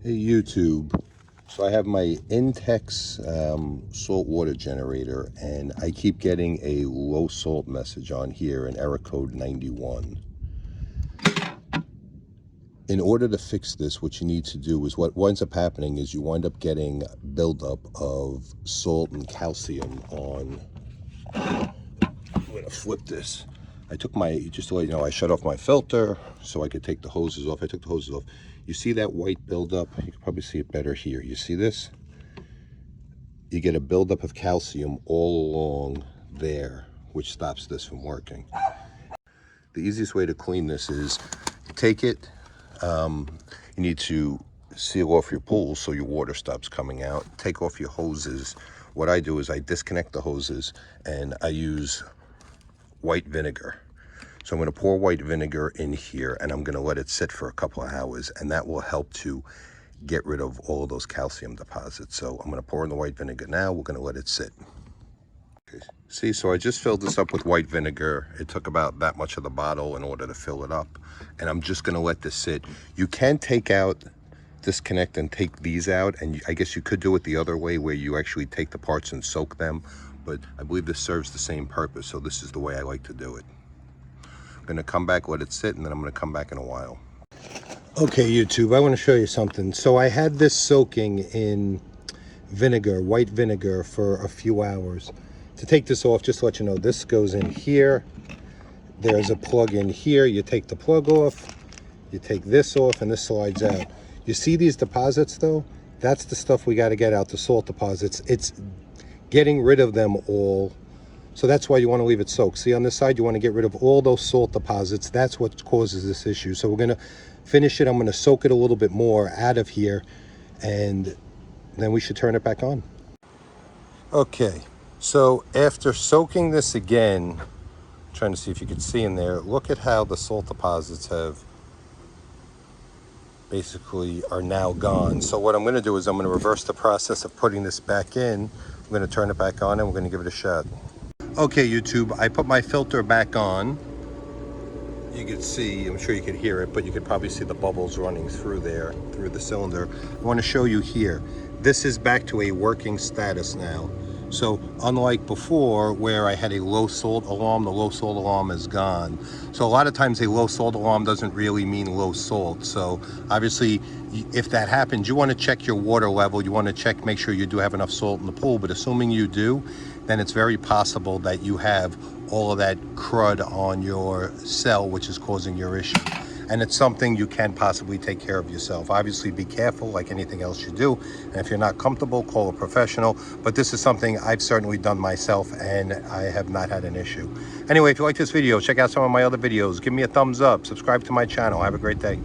Hey YouTube, so I have my Intex saltwater generator, and I keep getting a low salt message on here, an error code 91. In order to fix this, what you need to do is, what winds up happening is you wind up getting buildup of salt and calcium on, I'm going to flip this. I took my, just to let you know, I shut off my filter so I could take the hoses off. I took the hoses off. You see that white buildup? You can probably see it better here. You see this? You get a buildup of calcium all along there, which stops this from working. The easiest way to clean this is you take it, you need to seal off your pool so your water stops coming out. Take off your hoses. What I do is I disconnect the hoses and I use white vinegar. So I'm going to pour white vinegar in here and I'm going to let it sit for a couple of hours, and that will help to get rid of all of those calcium deposits. So I'm going to pour in the white vinegar now. We're going to let it sit. Okay. See, so I just filled this up with white vinegar. It took about that much of the bottle in order to fill it up, and I'm just going to let this sit. You can take out, disconnect and take these out, and I guess you could do it the other way where you actually take the parts and soak them, but I believe this serves the same purpose, so this is the way I like to do it. I'm going to come back, let it sit, and then I'm going to come back in a while. Okay, YouTube, I want to show you something. So I had this soaking in vinegar, white vinegar, for a few hours. To take this off, just to let you know, this goes in here. There's a plug in here. You take the plug off, you take this off, and this slides out. You see these deposits, though? That's the stuff we got to get out, the salt deposits. It's getting rid of them all. So that's why you want to leave it soaked. See, on this side, you want to get rid of all those salt deposits. That's what causes this issue. So we're going to finish it. I'm going to soak it a little bit more out of here, and then we should turn it back on. Okay, so after soaking this again, trying to see if you can see in there, look at how the salt deposits have basically are now gone. So what I'm going to do is I'm going to reverse the process of putting this back in. I'm going to turn it back on and we're going to give it a shot. Okay, YouTube, I put my filter back on. You can see, I'm sure you could hear it, but you could probably see the bubbles running through there, through the cylinder. I want to show you here. This is back to a working status now. So unlike before where I had a low salt alarm, the low salt alarm is gone. So a lot of times a low salt alarm doesn't really mean low salt. So obviously if that happens, you want to check your water level. You want to check, make sure you do have enough salt in the pool, but assuming you do, then it's very possible that you have all of that crud on your cell, which is causing your issue. And it's something you can possibly take care of yourself. Obviously, be careful like anything else you do. And if you're not comfortable, call a professional. But this is something I've certainly done myself, and I have not had an issue. Anyway, if you like this video, check out some of my other videos. Give me a thumbs up. Subscribe to my channel. Have a great day.